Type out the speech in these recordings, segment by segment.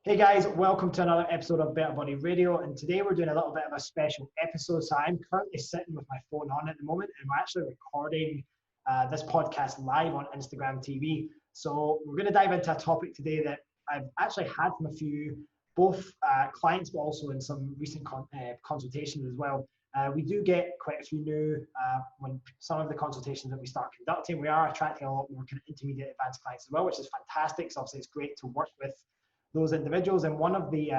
Hey guys, welcome to another episode of Better Body Radio, and today we're doing a little bit of a special episode. So I'm currently sitting with my phone on at the moment, and we're actually recording this podcast live on Instagram TV. So we're going to dive into a topic today that I've actually had from a few, both clients, but also in some recent consultations as well. We do get quite a few new, when some of the consultations that we start conducting, we are attracting a lot more kind of intermediate advanced clients as well, which is fantastic. So obviously it's great to work with those individuals. And one of the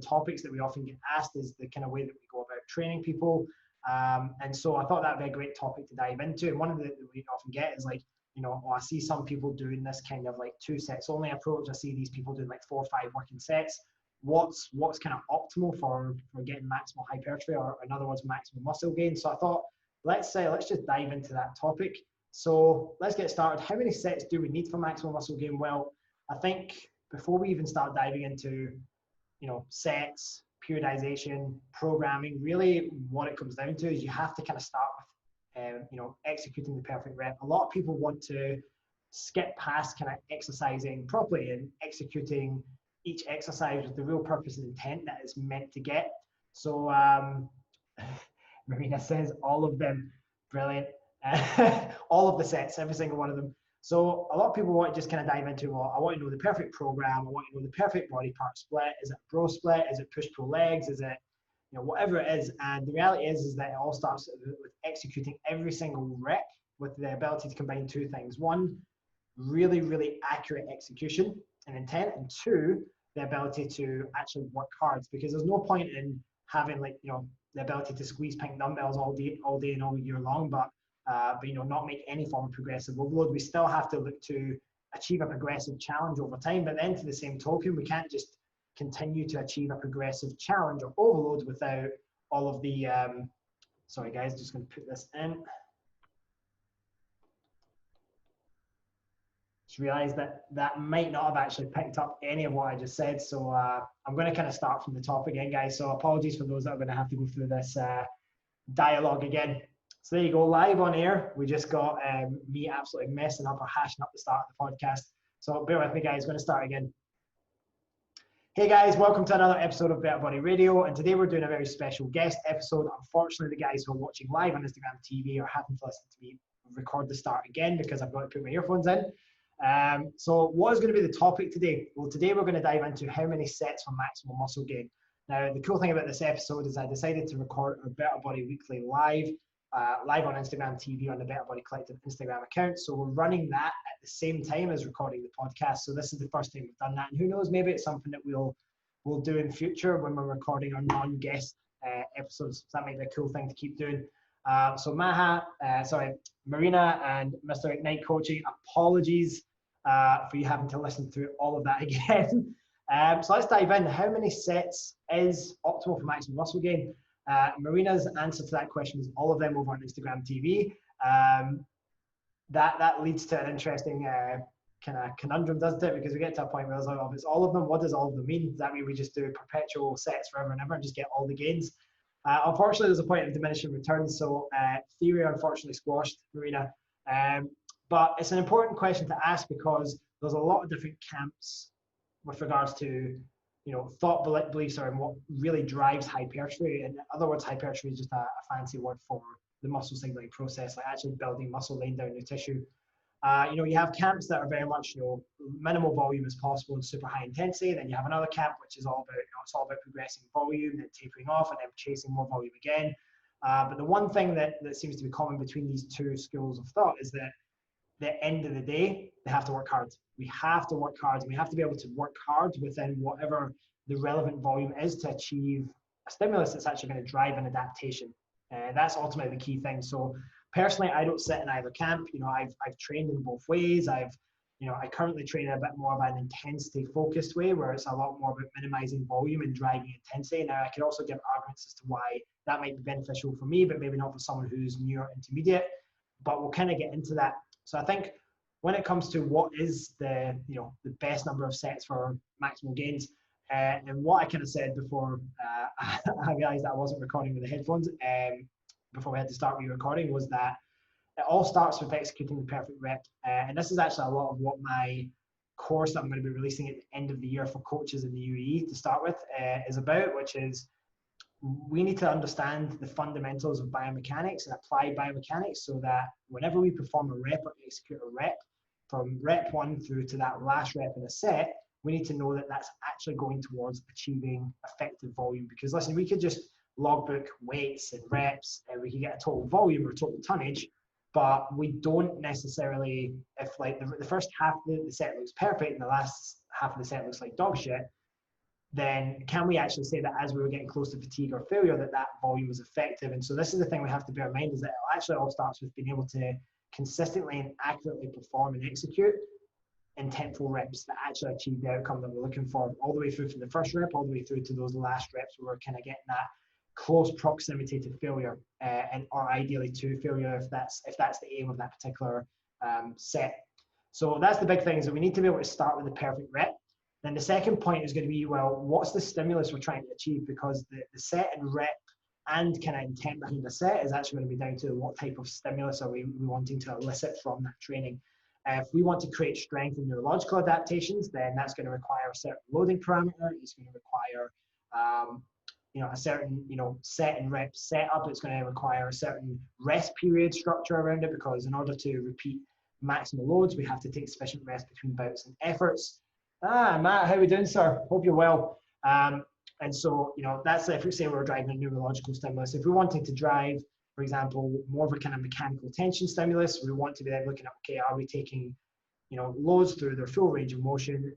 topics that we often get asked is the kind of way that we go about training people. And so I thought that'd be a great topic to dive into. And one of the that we often get is like, I see some people doing this kind of like 2 sets only approach. I see these people doing like 4 or 5 working sets. What's kind of optimal for getting maximal hypertrophy, or in other words, maximal muscle gain? So I thought, let's just dive into that topic. So let's get started. How many sets do we need for maximal muscle gain? Well, I think before we even start diving into, sets, periodization, programming, really what it comes down to is you have to kind of start with, executing the perfect rep. A lot of people want to skip past kind of exercising properly and executing each exercise with the real purpose and intent that it's meant to get. So Marina says all of them, brilliant. All of the sets, every single one of them. So a lot of people want to just kind of dive into, well, I want to know the perfect program. I want to know the perfect body part split. Is it bro split? Is it push-pull legs? Is it, whatever it is? And the reality is that it all starts with executing every single rep with the ability to combine 2 things. 1, really, really accurate execution and intent. And 2, the ability to actually work hard, because there's no point in having the ability to squeeze pink dumbbells all day and all year long, but not make any form of progressive overload. We still have to look to achieve a progressive challenge over time, but then to the same token, we can't just continue to achieve a progressive challenge or overload without all of the, sorry guys, just gonna put this in. Just realized that might not have actually picked up any of what I just said. So I'm gonna kind of start from the top again, guys. So apologies for those that are gonna have to go through this dialogue again. So there you go, live on air. We just got me absolutely messing up or hashing up the start of the podcast. So bear with me, guys. Going to start again. Hey, guys. Welcome to another episode of Better Body Radio. And today we're doing a very special guest episode. Unfortunately, the guys who are watching live on Instagram TV are having to listen to me record the start again because I've got to put my earphones in. So what is going to be the topic today? Well, today we're going to dive into how many sets for maximal muscle gain. Now, the cool thing about this episode is I decided to record our Better Body Weekly live on Instagram TV on the Better Body Collective Instagram account. So we're running that at the same time as recording the podcast. So this is the first time we've done that. And who knows, maybe it's something that we'll do in future when we're recording our non-guest episodes. So that might be a cool thing to keep doing. So Marina and Mr. Ignite Coaching, apologies for you having to listen through all of that again. So let's dive in. How many sets is optimal for maximum muscle gain? Marina's answer to that question is all of them over on Instagram TV. That leads to an interesting kind of conundrum, doesn't it? Because we get to a point where it's like, oh, if it's all of them, what does all of them mean? Does that mean we just do perpetual sets forever and ever and just get all the gains? Unfortunately, there's a point of diminishing returns. So theory unfortunately squashed, Marina. But it's an important question to ask because there's a lot of different camps with regards to thought beliefs are what really drives hypertrophy. In other words, hypertrophy is just a fancy word for the muscle signaling process, like actually building muscle, laying down new tissue. You have camps that are very much, minimal volume as possible and super high intensity. Then you have another camp, which is all about, it's all about progressing volume, then tapering off, and then chasing more volume again. But the one thing that seems to be common between these 2 schools of thought is that at the end of the day, they have to work hard. We have to work hard, and we have to be able to work hard within whatever the relevant volume is to achieve a stimulus that's actually going to drive an adaptation. That's ultimately the key thing. So personally, I don't sit in either camp. I've trained in both ways. I currently train in a bit more of an intensity focused way, where it's a lot more about minimizing volume and driving intensity. Now, I can also give arguments as to why that might be beneficial for me, but maybe not for someone who's new or intermediate. But we'll kind of get into that. So I think when it comes to what is the best number of sets for maximal gains, and what I kind of said before I realized that I wasn't recording with the headphones before we had to start re-recording, was that it all starts with executing the perfect rep. And this is actually a lot of what my course that I'm going to be releasing at the end of the year for coaches in the UAE to start with is about, which is we need to understand the fundamentals of biomechanics and apply biomechanics so that whenever we perform a rep or execute a rep, from rep 1 through to that last rep in a set, we need to know that that's actually going towards achieving effective volume. Because listen, we could just logbook weights and reps and we can get a total volume or total tonnage, but we don't necessarily, if like the first half of the set looks perfect and the last half of the set looks like dog shit, then can we actually say that as we were getting close to fatigue or failure that volume was effective? And so this is the thing we have to bear in mind, is that it actually all starts with being able to consistently and accurately perform and execute intentful reps that actually achieve the outcome that we're looking for, all the way through from the first rep all the way through to those last reps where we're kind of getting that close proximity to failure, and or ideally to failure if that's the aim of that particular set. So that's the big thing, is that we need to be able to start with the perfect rep. Then the second point is going to be, well, what's the stimulus we're trying to achieve? Because the set and rep and kind of intent behind the set is actually going to be down to what type of stimulus are we wanting to elicit from that training. If we want to create strength and neurological adaptations, then that's going to require a certain loading parameter. It's going to require a certain set and rep setup. It's going to require a certain rest period structure around it, because in order to repeat maximal loads, we have to take sufficient rest between bouts and efforts. Matt, how are we doing, sir? Hope you're well. And so, that's if we say we're driving a neurological stimulus. If we're wanting to drive, for example, more of a kind of mechanical tension stimulus, we want to be then looking at, okay, are we taking, loads through their full range of motion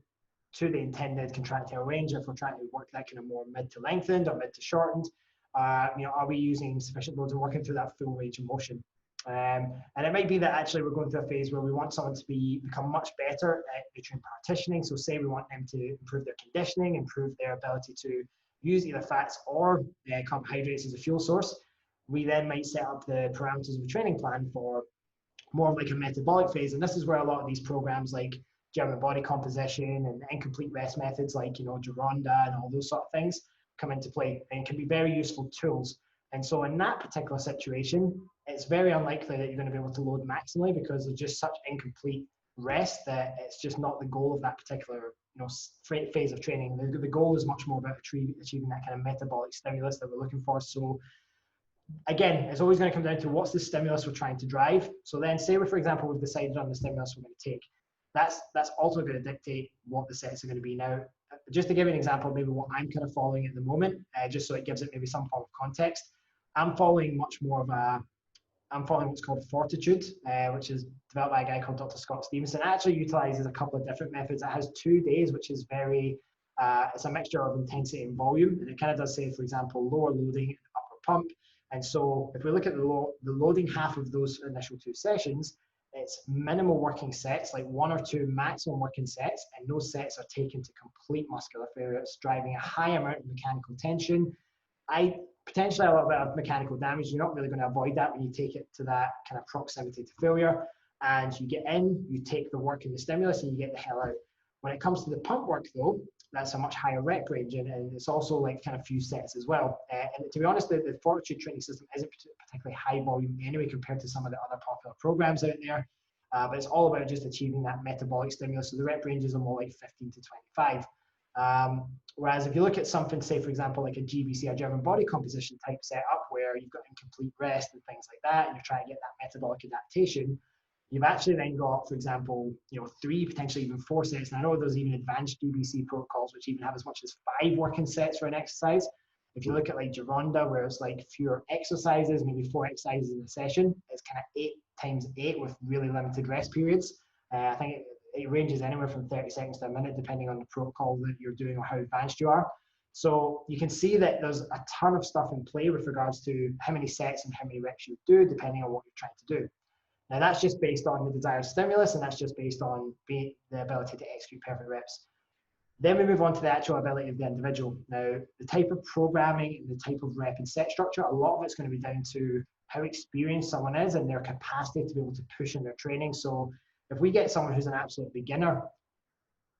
to the intended contractile range? If we're trying to work that kind of more mid to lengthened or mid to shortened, are we using sufficient loads and working through that full range of motion? And it might be that actually we're going through a phase where we want someone to become much better at nutrient partitioning. So say we want them to improve their conditioning, improve their ability to use either fats or carbohydrates as a fuel source. We then might set up the parameters of a training plan for more of like a metabolic phase. And this is where a lot of these programs like German body composition and incomplete rest methods like, Gironda and all those sort of things come into play and can be very useful tools. And so in that particular situation, it's very unlikely that you're going to be able to load maximally, because there's just such incomplete rest that it's just not the goal of that particular phase of training. The goal is much more about achieving that kind of metabolic stimulus that we're looking for. So again, it's always going to come down to what's the stimulus we're trying to drive. So then say, for example, we've decided on the stimulus we're going to take. That's also going to dictate what the sets are going to be. Now, just to give you an example, maybe what I'm kind of following at the moment, just so it gives it maybe some form of context. I'm following what's called Fortitude, which is developed by a guy called Dr. Scott Stevenson. It actually utilizes a couple of different methods. It has 2 days, which is it's a mixture of intensity and volume. And it kind of does say, for example, lower loading and upper pump. And so if we look at the loading half of those initial 2 sessions, it's minimal working sets, like 1 or 2 maximum working sets, and those sets are taken to complete muscular failure. It's driving a high amount of mechanical tension. Potentially a little bit of mechanical damage. You're not really going to avoid that when you take it to that kind of proximity to failure. And you get in, you take the work and the stimulus, and you get the hell out. When it comes to the pump work, though, that's a much higher rep range, and it's also like kind of few sets as well. And to be honest, the Fortitude training system isn't particularly high volume anyway compared to some of the other popular programs out there. But it's all about just achieving that metabolic stimulus. So the rep ranges are more like 15 to 25. Whereas if you look at something, say, for example, like a GBC, a German body composition type setup, where you've got incomplete rest and things like that, and you're trying to get that metabolic adaptation, you've actually then got, for example, 3, potentially even 4 sets. And I know there's even advanced GBC protocols which even have as much as 5 working sets for an exercise. If you look at like Gironda, where it's like fewer exercises, maybe 4 exercises in a session, it's kind of 8 times 8 with really limited rest periods. I think it ranges anywhere from 30 seconds to a minute, depending on the protocol that you're doing or how advanced you are. So you can see that there's a ton of stuff in play with regards to how many sets and how many reps you do, depending on what you're trying to do. Now, that's just based on the desired stimulus, and that's just based on the ability to execute perfect reps. Then we move on to the actual ability of the individual. Now, the type of programming and the type of rep and set structure, a lot of it's going to be down to how experienced someone is and their capacity to be able to push in their training. So if we get someone who's an absolute beginner,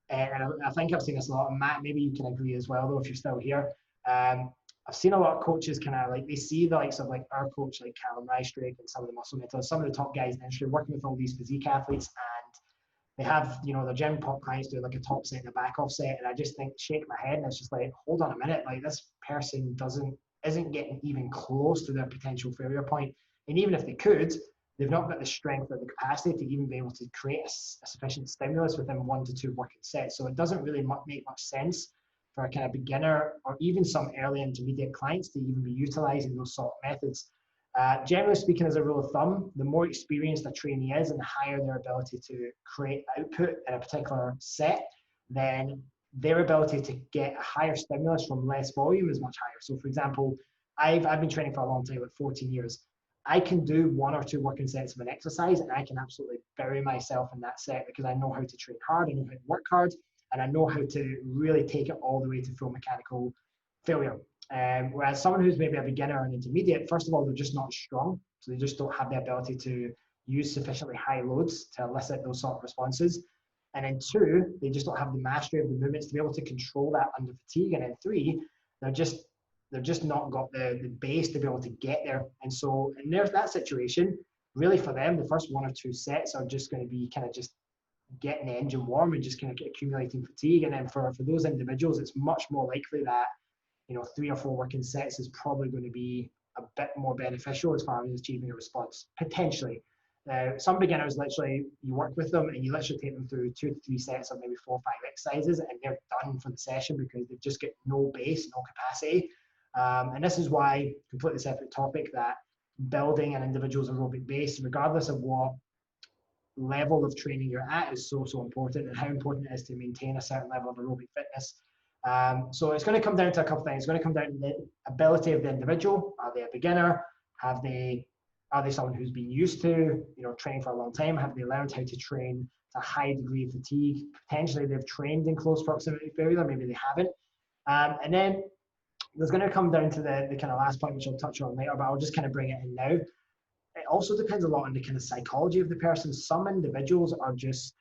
and I think I've seen this a lot, and Matt, maybe you can agree as well, though, if you're still here. I've seen a lot of coaches kind of like, they see the likes of like our coach, like Callum Rystrake, and some of the muscle mentors, some of the top guys in the industry working with all these physique athletes, and they have, their gym pop clients do like a top set and a back off set, and I just think shake my head, and it's just like, hold on a minute, like this person isn't getting even close to their potential failure point, and even if they could, they've not got the strength or the capacity to even be able to create a sufficient stimulus within 1 to 2 working sets. So it doesn't really make much sense for a kind of beginner or even some early intermediate clients to even be utilizing those sort of methods. Generally speaking, as a rule of thumb, the more experienced a trainee is and the higher their ability to create output in a particular set, then their ability to get a higher stimulus from less volume is much higher. So for example, I've been training for a long time, like 14 years. I can do 1 or 2 working sets of an exercise and I can absolutely bury myself in that set because I know how to train hard, I know how to work hard, and I know how to really take it all the way to full mechanical failure. Whereas someone who's maybe a beginner or an intermediate, first of all, they're just not strong. So they just don't have the ability to use sufficiently high loads to elicit those sort of responses. And then 2, they just don't have the mastery of the movements to be able to control that under fatigue. And then 3, they're just not got the base to be able to get there. And so in that situation, really for them, the first 1 or 2 sets are just going to be kind of just getting the engine warm and just kind of accumulating fatigue. And then for those individuals, it's much more likely that 3 or 4 working sets is probably going to be a bit more beneficial as far as achieving a response, potentially. Some beginners, literally, you work with them and you literally take them through 2 to 3 sets of maybe 4 or 5 exercises and they're done for the session because they've just got no base, no capacity. And this is why, completely separate topic, that building an individual's aerobic base, regardless of what level of training you're at, is so important, and how important it is to maintain a certain level of aerobic fitness. So it's going to come down to a couple of things. It's going to come down to the ability of the individual. Are they a beginner? Are they someone who's been used to training for a long time? Have they learned how to train to a high degree of fatigue? Potentially they've trained in close proximity failure, maybe they haven't. And then there's going to come down to the kind of last point, which I'll touch on later, but I'll just kind of bring it in now. It also depends a lot on the kind of psychology of the person. Some individuals are just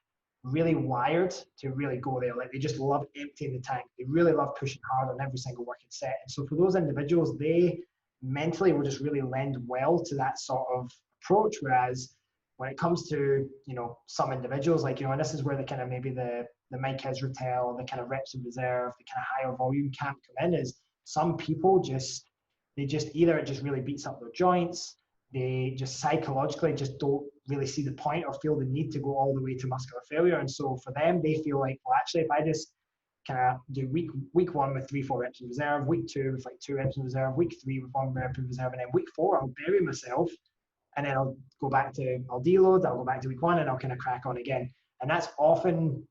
really wired to really go there. Like they just love emptying the tank. They really love pushing hard on every single working set. And so for those individuals, they mentally will just really lend well to that sort of approach. Whereas when it comes to, some individuals, like, and this is where the kind of maybe the Mike Israetel, the kind of reps in reserve, the kind of higher volume camp come in, is some people either it just really beats up their joints, they just psychologically just don't really see the point or feel the need to go all the way to muscular failure. And so for them, they feel like, well, actually, if I just kind of do week 1 with 3-4 reps in reserve, week 2 with like 2 reps in reserve, week 3 with 1 rep in reserve, and then week 4, I'll bury myself. And then I'll deload, I'll go back to week 1 and I'll kind of crack on again. And that's often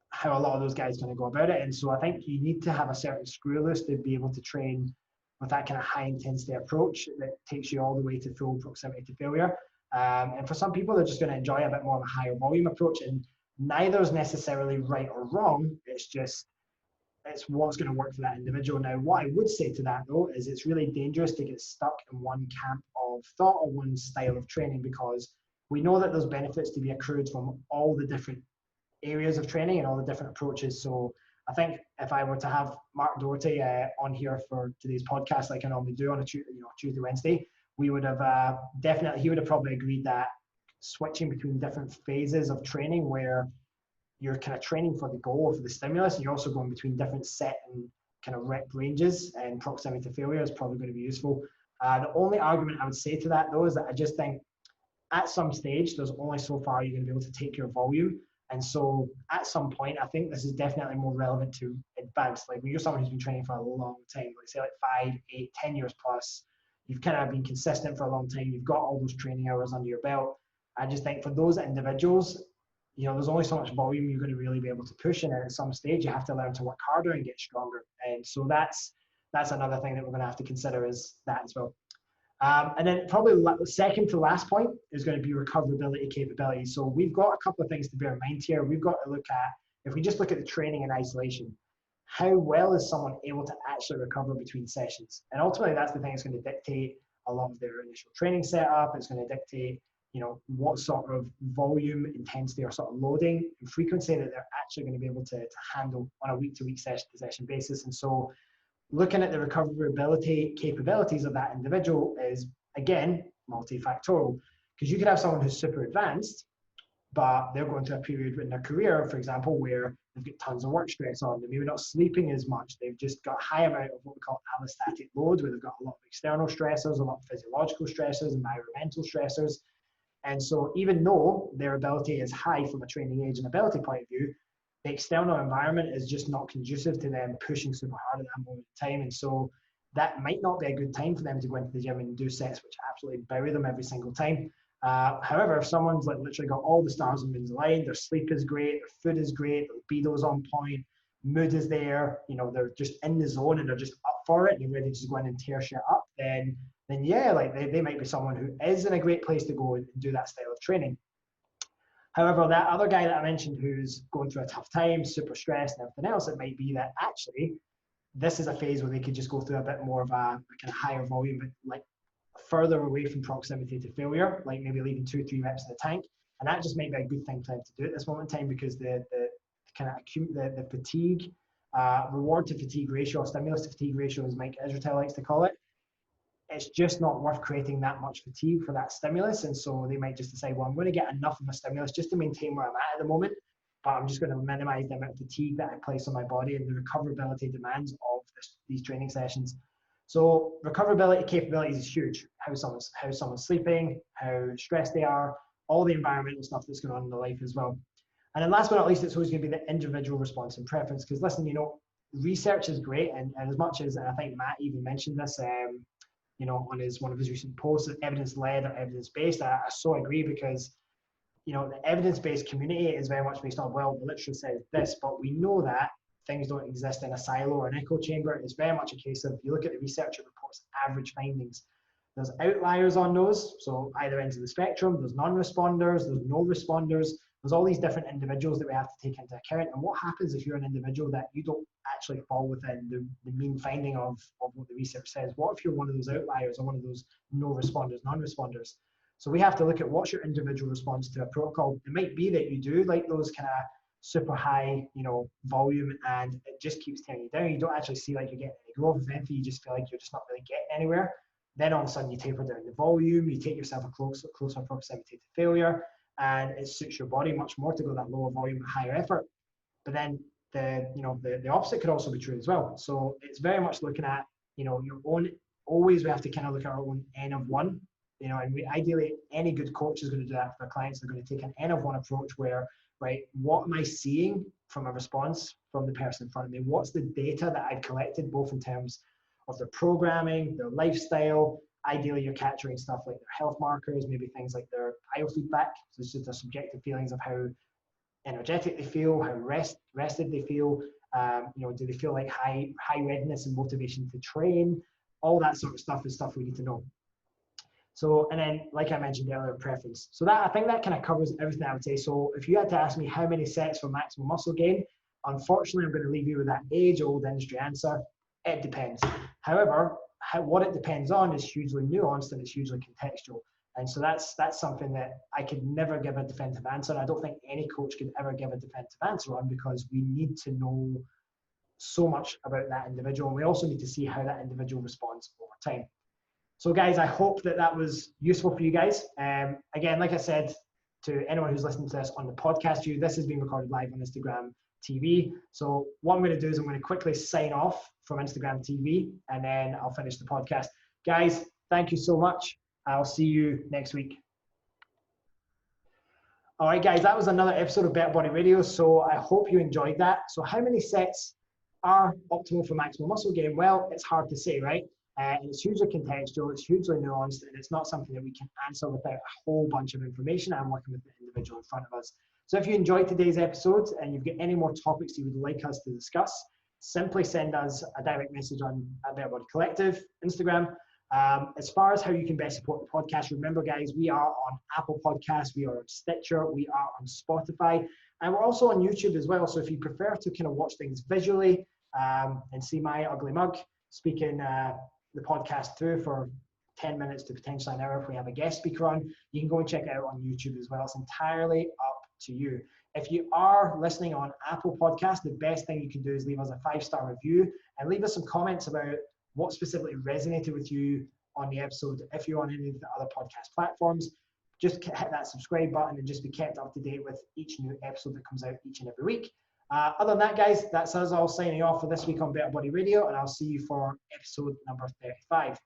how a lot of those guys kind of go about it. And so I think you need to have a certain screw loose to be able to train with that kind of high intensity approach that takes you all the way to full proximity to failure. And for some people, they're just going to enjoy a bit more of a higher volume approach, and neither is necessarily right or wrong. It's what's going to work for that individual. Now, what I would say to that though, is it's really dangerous to get stuck in one camp of thought or one style of training, because we know that there's benefits to be accrued from all the different areas of training and all the different approaches. So I think if I were to have Mark Doherty on here for today's podcast, like I normally do on a Tuesday, Wednesday, we would have he would have probably agreed that switching between different phases of training where you're kind of training for the goal of the stimulus, and you're also going between different set and kind of rep ranges and proximity to failure is probably going to be useful. The only argument I would say to that though is that I just think at some stage, there's only so far you're going to be able to take your volume. And so at some point, I think this is definitely more relevant to advanced. Like when you're someone who's been training for a long time, like say like 5, 8, 10 years plus, you've kind of been consistent for a long time, you've got all those training hours under your belt. I just think for those individuals, there's only so much volume you're going to really be able to push, and at some stage you have to learn to work harder and get stronger. And so that's another thing that we're going to have to consider, is that as well. And then probably the second to last point is going to be recoverability capabilities. So we've got a couple of things to bear in mind here. We've got to look at, if we just look at the training in isolation, how well is someone able to actually recover between sessions? And ultimately, that's the thing that's going to dictate a lot of their initial training setup. It's going to dictate, what sort of volume, intensity, or sort of loading and frequency that they're actually going to be able to handle on a week-to-week, session-to-session basis. And so looking at the recoverability capabilities of that individual is, again, multifactorial, because you could have someone who's super advanced, but they're going through a period in their career, for example, where they've got tons of work stress on. They're maybe not sleeping as much. They've just got a high amount of what we call allostatic load, where they've got a lot of external stressors, a lot of physiological stressors, environmental stressors. And so even though their ability is high from a training age and ability point of view, the external environment is just not conducive to them pushing super hard at that moment in time. And so that might not be a good time for them to go into the gym and do sets which absolutely bury them every single time. However, if someone's like literally got all the stars and moons aligned, their sleep is great, their food is great, their libido's on point, mood is there, you know, they're just in the zone and they're just up for it and they're ready to just go in and tear shit up, then yeah, like they might be someone who is in a great place to go and do that style of training. However, that other guy that I mentioned who's going through a tough time, super stressed and everything else, it might be that actually this is a phase where they could just go through a bit more of a kind of higher volume, but like further away from proximity to failure, like maybe leaving 2-3 reps in the tank. And that just might be a good thing for them to do at this moment in time, because the kind of the fatigue, reward to fatigue ratio, stimulus to fatigue ratio, as Mike Israel likes to call it, it's just not worth creating that much fatigue for that stimulus. And so they might just decide, well, I'm going to get enough of a stimulus just to maintain where I'm at the moment, but I'm just going to minimize the amount of fatigue that I place on my body and the recoverability demands of these training sessions. So recoverability capabilities is huge. How someone's sleeping, how stressed they are, all the environmental stuff that's going on in their life as well. And then last but not least, it's always going to be the individual response and preference. Because listen, you know, research is great, and as much as, and I think Matt even mentioned this, you know, on one of his recent posts, evidence-led or evidence-based, I so agree, because you know, the evidence-based community is very much based on, well, the literature says this, but we know that things don't exist in a silo or an echo chamber. It's very much a case of, you look at the research, it reports average findings. There's outliers on those, so either ends of the spectrum, there's non-responders, there's no responders, there's all these different individuals that we have to take into account. And what happens if you're an individual that you don't actually fall within the mean finding of what the research says? What if you're one of those outliers or one of those no responders, non-responders? So we have to look at what's your individual response to a protocol. It might be that you do like those kind of super high, you know, volume, and it just keeps tearing you down. You don't actually see like you're getting any growth. If anything, you just feel like you're just not really getting anywhere. Then all of a sudden you taper down the volume, you take yourself a closer proximity to failure, and it suits your body much more to go that lower volume and higher effort. But then the opposite could also be true as well. So it's very much looking at, you know, your own, always we have to kind of look at our own N of one, you know, and we ideally, any good coach is going to do that for their clients. They're going to take an N of one approach where, right, what am I seeing from a response from the person in front of me? What's the data that I've collected, both in terms of their programming, their lifestyle? Ideally, you're capturing stuff like their health markers, maybe things like their biofeedback. So it's just their subjective feelings of how energetic they feel, how rested they feel. You know, do they feel like high readiness and motivation to train? All that sort of stuff is stuff we need to know. So, and then, like I mentioned earlier, preference. So that, I think that kind of covers everything I would say. So if you had to ask me how many sets for maximal muscle gain, unfortunately, I'm going to leave you with that age-old industry answer. It depends. However, what it depends on is hugely nuanced and it's hugely contextual. And so that's something that I could never give a definitive answer. And I don't think any coach could ever give a definitive answer on, because we need to know so much about that individual. And we also need to see how that individual responds over time. So guys, I hope that was useful for you guys. Again, like I said, to anyone who's listening to this on the podcast view, this is being recorded live on Instagram TV. So what I'm going to do is I'm going to quickly sign off from Instagram TV, and then I'll finish the podcast. Guys, thank you so much. I'll see you next week. All right, guys, that was another episode of Better Body Radio. So I hope you enjoyed that. So how many sets are optimal for maximal muscle gain? Well, it's hard to say, right? It's hugely contextual, it's hugely nuanced, and it's not something that we can answer without a whole bunch of information. I'm working with the individual in front of us. So if you enjoyed today's episode and you've got any more topics you would like us to discuss, simply send us a direct message on Better Body Collective Instagram. As far as how you can best support the podcast, remember guys, we are on Apple Podcasts, we are on Stitcher, we are on Spotify, and we're also on YouTube as well. So if you prefer to kind of watch things visually and see my ugly mug speaking the podcast through for 10 minutes to potentially an hour if we have a guest speaker on, you can go and check it out on YouTube as well. It's entirely up to you. If you are listening on Apple Podcasts, the best thing you can do is leave us a 5-star review and leave us some comments about what specifically resonated with you on the episode. If you're on any of the other podcast platforms, just hit that subscribe button and just be kept up to date with each new episode that comes out each and every week. Other than that, guys, that's us all signing off for this week on Better Body Radio, and I'll see you for episode number 35.